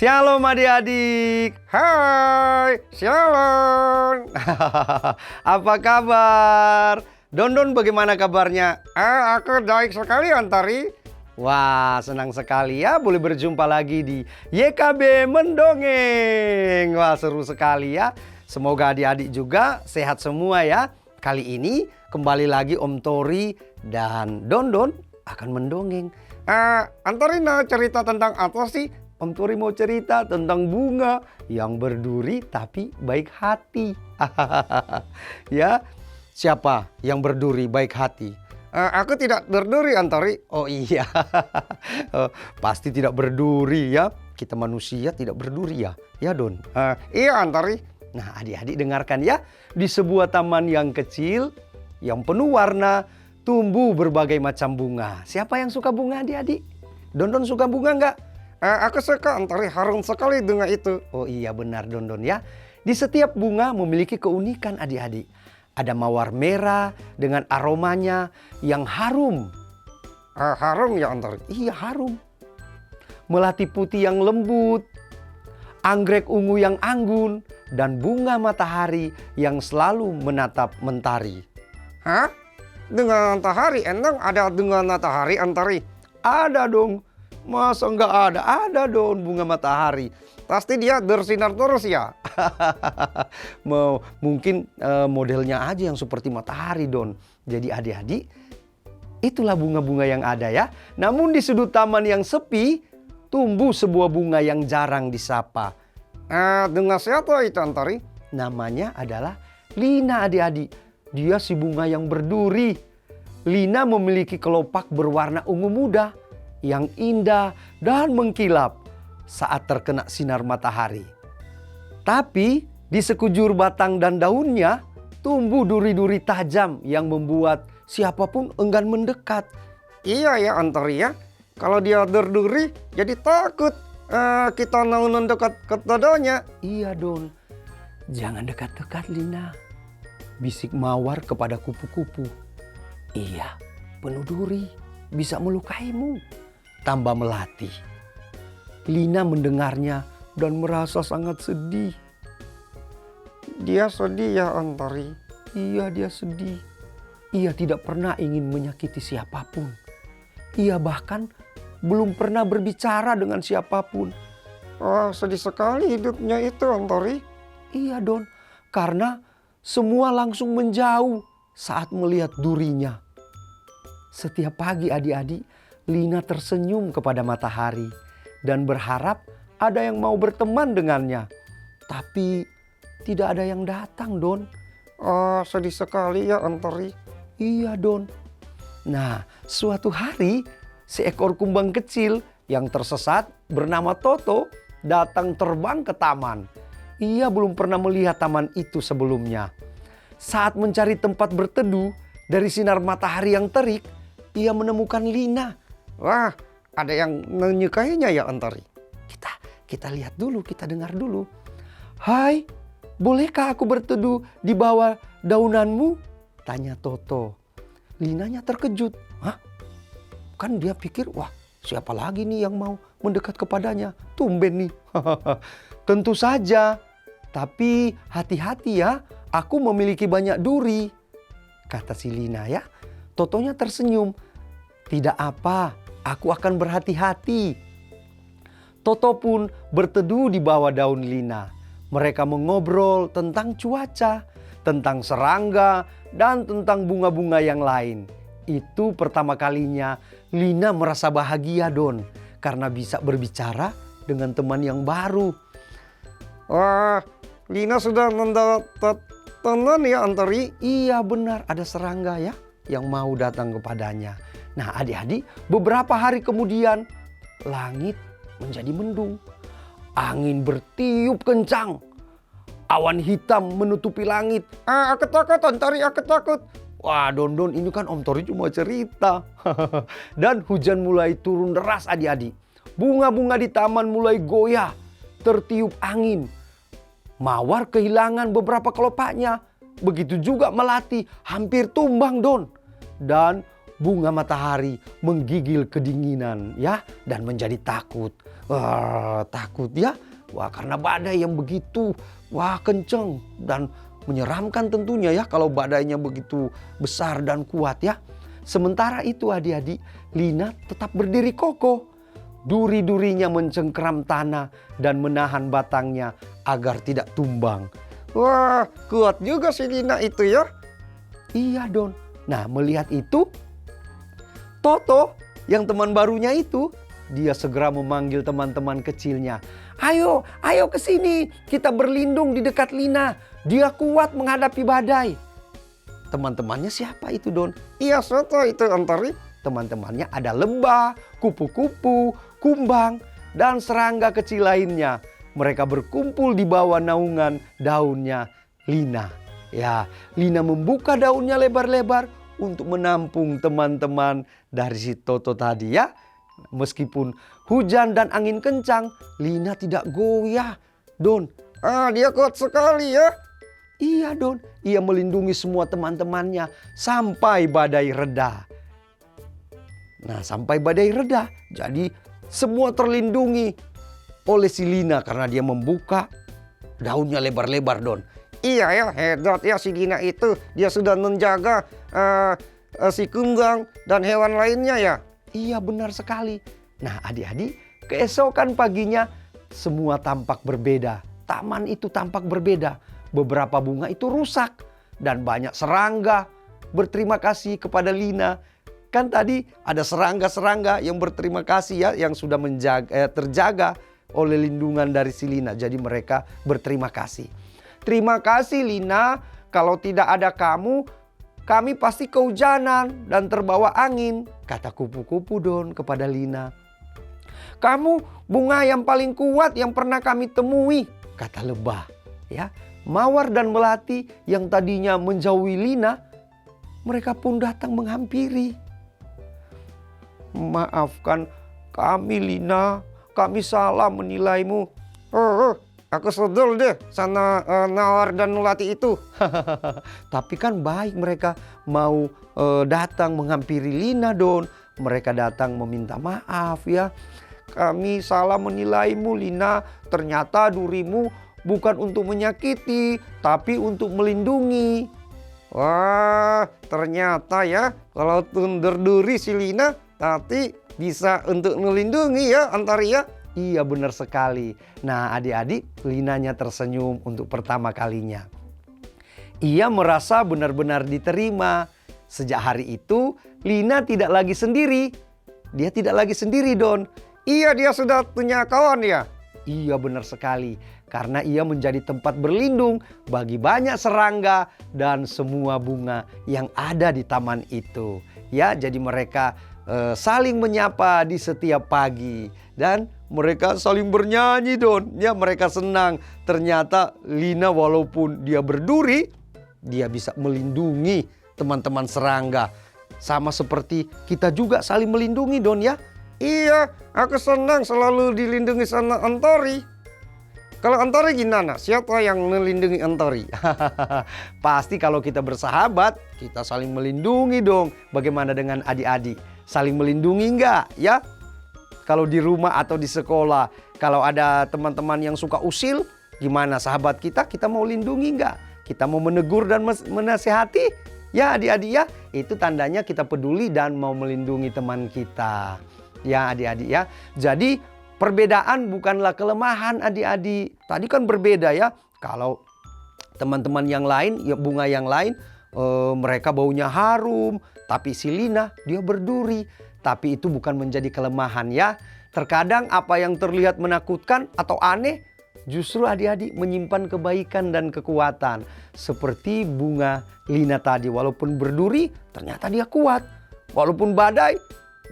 Shalom adik-adik. Hai, shalom. Apa kabar? Dondon bagaimana kabarnya? Aku baik sekali, Antari. Wah, senang sekali ya boleh berjumpa lagi di YKB Mendongeng. Wah, seru sekali ya. Semoga adik-adik juga sehat semua ya. Kali ini kembali lagi Om Tori dan Dondon akan mendongeng. Antari mau cerita tentang apa sih? Om Tori mau cerita tentang bunga yang berduri tapi baik hati. Ya, siapa yang berduri baik hati? Aku tidak berduri, Antari. Oh iya, pasti tidak berduri ya. Kita manusia tidak berduri ya, ya Don? Iya, Antari. Nah adik-adik dengarkan ya. Di sebuah taman yang kecil, yang penuh warna, tumbuh berbagai macam bunga. Siapa yang suka bunga adik-adik? Dondon suka bunga nggak? Aku suka, Antari, harum sekali bunga itu. Oh iya benar Dondon ya. Di setiap bunga memiliki keunikan adik-adik. Ada mawar merah dengan aromanya yang harum. Harum ya, Antari? Iya harum. Melati putih yang lembut. Anggrek ungu yang anggun. Dan bunga matahari yang selalu menatap mentari. Hah? Bunga matahari? Emang ada bunga matahari, Antari? Ada dong. Masa nggak ada? Ada dong bunga matahari. Pasti dia bersinar terus ya? Mungkin modelnya aja yang seperti matahari Don. Jadi adik-adik, itulah bunga-bunga yang ada ya. Namun di sudut taman yang sepi, tumbuh sebuah bunga yang jarang disapa. Bunga siapa itu, Antari? Namanya adalah Lina adik-adik. Dia si bunga yang berduri. Lina memiliki kelopak berwarna ungu muda yang indah dan mengkilap saat terkena sinar matahari. Tapi di sekujur batang dan daunnya tumbuh duri-duri tajam yang membuat siapapun enggan mendekat. Iya ya, Antari ya. Kalau dia berduri jadi takut kita mau mendekat ke dadanya. Iya Don, jangan dekat-dekat Lina. Bisik mawar kepada kupu-kupu. Iya, penuh duri bisa melukaimu. Tambah melati. Lina mendengarnya dan merasa sangat sedih. Dia sedih ya, Antari? Iya, dia sedih. Ia tidak pernah ingin menyakiti siapapun. Ia bahkan belum pernah berbicara dengan siapapun. Sedih sekali hidupnya itu, Antari. Iya Don, karena semua langsung menjauh saat melihat durinya. Setiap pagi adik-adik, Lina tersenyum kepada matahari dan berharap ada yang mau berteman dengannya. Tapi tidak ada yang datang, Don. Sedih sekali ya, Antari. Iya, Don. Nah, suatu hari seekor kumbang kecil yang tersesat bernama Toto datang terbang ke taman. Ia belum pernah melihat taman itu sebelumnya. Saat mencari tempat berteduh dari sinar matahari yang terik, ia menemukan Lina. Wah, ada yang menyukainya ya, Antari? Kita lihat dulu, kita dengar dulu. Hai, bolehkah aku berteduh di bawah daunanmu? Tanya Toto. Linanya terkejut. Hah? Kan dia pikir, wah siapa lagi nih yang mau mendekat kepadanya? Tumben nih. Tentu saja. Tapi hati-hati ya, aku memiliki banyak duri. Kata si Lina ya. Totonya tersenyum. Tidak apa, aku akan berhati-hati. Toto pun berteduh di bawah daun Lina. Mereka mengobrol tentang cuaca, tentang serangga, dan tentang bunga-bunga yang lain. Itu pertama kalinya Lina merasa bahagia, Don. Karena bisa berbicara dengan teman yang baru. Wah, Lina sudah mendapat teman ya, Antari? Iya benar, ada serangga ya yang mau datang kepadanya. Nah adik-adik, beberapa hari kemudian langit menjadi mendung. Angin bertiup kencang. Awan hitam menutupi langit. Aku takut, Antari, aku takut. Wah Don, ini kan Om Tori cuma cerita. Dan hujan mulai turun deras adik-adik. Bunga-bunga di taman mulai goyah. Tertiup angin. Mawar kehilangan beberapa kelopaknya. Begitu juga melati hampir tumbang Don. Dan bunga matahari menggigil kedinginan ya dan menjadi takut. Takut ya. Wah, karena badai yang begitu kenceng dan menyeramkan tentunya ya kalau badainya begitu besar dan kuat ya. Sementara itu adik-adik, Lina tetap berdiri kokoh. Duri-durinya mencengkeram tanah dan menahan batangnya agar tidak tumbang. Wah, kuat juga si Lina itu ya. Iya Don. Nah, melihat itu, Toto yang teman barunya itu, dia segera memanggil teman-teman kecilnya. Ayo ke sini, kita berlindung di dekat Lina. Dia kuat menghadapi badai. Teman-temannya siapa itu Don? Iya Soto itu Antori. Teman-temannya ada lebah, kupu-kupu, kumbang, dan serangga kecil lainnya. Mereka berkumpul di bawah naungan daunnya Lina. Ya, Lina membuka daunnya lebar-lebar untuk menampung teman-teman dari si Toto tadi ya. Meskipun hujan dan angin kencang, Lina tidak goyah, Don. Dia kuat sekali ya. Iya Don, ia melindungi semua teman-temannya sampai badai reda. Nah, sampai badai reda, jadi semua terlindungi oleh si Lina karena dia membuka daunnya lebar-lebar Don. Iya ya, hebat ya si Lina itu. Dia sudah menjaga si kumbang dan hewan lainnya ya. Iya benar sekali. Nah adik-adik, keesokan paginya semua tampak berbeda. Taman itu tampak berbeda. Beberapa bunga itu rusak dan banyak serangga berterima kasih kepada Lina. Kan tadi ada serangga-serangga yang berterima kasih ya, yang sudah terjaga oleh lindungan dari si Lina. Jadi mereka berterima kasih. Terima kasih Lina, kalau tidak ada kamu, kami pasti kehujanan dan terbawa angin, kata kupu-kupu Don kepada Lina. Kamu bunga yang paling kuat yang pernah kami temui, kata lebah. Ya, mawar dan melati yang tadinya menjauhi Lina, mereka pun datang menghampiri. Maafkan kami Lina, kami salah menilaimu. Aku sedul deh sana nawar dan melati itu. Tapi kan baik mereka mau datang menghampiri Lina Don. Mereka datang meminta maaf ya. Kami salah menilaimu Lina. Ternyata durimu bukan untuk menyakiti tapi untuk melindungi. Wah, ternyata ya kalau tundur duri si Lina nanti bisa untuk melindungi ya Antari ya. Iya benar sekali. Nah adik-adik, Linanya tersenyum untuk pertama kalinya. Ia merasa benar-benar diterima. Sejak hari itu Lina tidak lagi sendiri. Dia tidak lagi sendiri Don. Iya, dia sudah punya kawan ya. Iya benar sekali. Karena ia menjadi tempat berlindung bagi banyak serangga dan semua bunga yang ada di taman itu. Ya, jadi mereka saling menyapa di setiap pagi. Dan mereka saling bernyanyi Don. Ya, mereka senang. Ternyata Lina walaupun dia berduri, dia bisa melindungi teman-teman serangga. Sama seperti kita juga saling melindungi Don ya. Iya, aku senang selalu dilindungi sama Antori. Kalau Antori gimana? Siapa yang melindungi Antori? Pasti kalau kita bersahabat, kita saling melindungi dong. Bagaimana dengan adik-adik? Saling melindungi enggak ya? Kalau di rumah atau di sekolah, kalau ada teman-teman yang suka usil, gimana sahabat kita mau lindungi enggak? Kita mau menegur dan menasihati? Ya adik-adik ya, itu tandanya kita peduli dan mau melindungi teman kita. Ya adik-adik ya, jadi perbedaan bukanlah kelemahan adik-adik. Tadi kan berbeda ya, kalau teman-teman yang lain, ya bunga yang lain, mereka baunya harum. Tapi si Lina dia berduri. Tapi itu bukan menjadi kelemahan ya. Terkadang apa yang terlihat menakutkan atau aneh, justru adik-adik menyimpan kebaikan dan kekuatan. Seperti bunga Lina tadi, walaupun berduri ternyata dia kuat. Walaupun badai,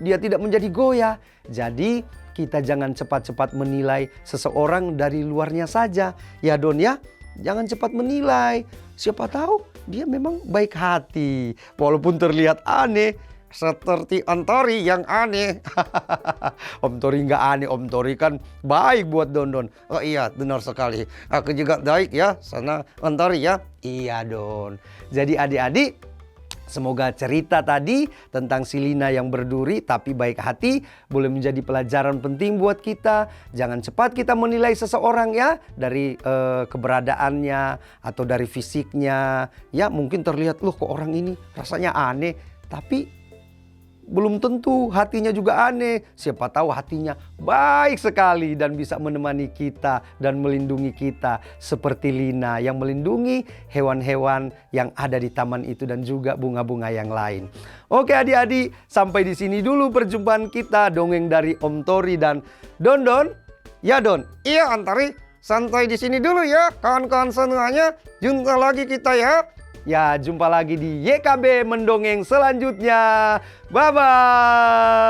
dia tidak menjadi goyah. Jadi kita jangan cepat-cepat menilai seseorang dari luarnya saja. Ya Don ya, jangan cepat menilai. Siapa tahu dia memang baik hati. Walaupun terlihat aneh. Seperti Antori yang aneh. Om Tori nggak aneh, Om Tori kan baik buat Don. Oh iya, benar sekali. Aku juga baik ya, sana Antori ya. Iya Don. Jadi adik-adik, Semoga cerita tadi tentang si Lina yang berduri tapi baik hati boleh menjadi pelajaran penting buat kita. Jangan cepat kita menilai seseorang ya dari keberadaannya atau dari fisiknya. Ya mungkin terlihat loh kok orang ini rasanya aneh, tapi belum tentu hatinya juga aneh. Siapa tahu hatinya baik sekali dan bisa menemani kita dan melindungi kita seperti Lina yang melindungi hewan-hewan yang ada di taman itu dan juga bunga-bunga yang lain. Oke adik-adik, sampai di sini dulu perjumpaan kita dongeng dari Om Tori dan Don Don. Ya Don. Iya Antari, santai di sini dulu ya kawan-kawan semuanya. Jumpa lagi kita ya. Ya, jumpa lagi di YKB Mendongeng selanjutnya. Bye-bye.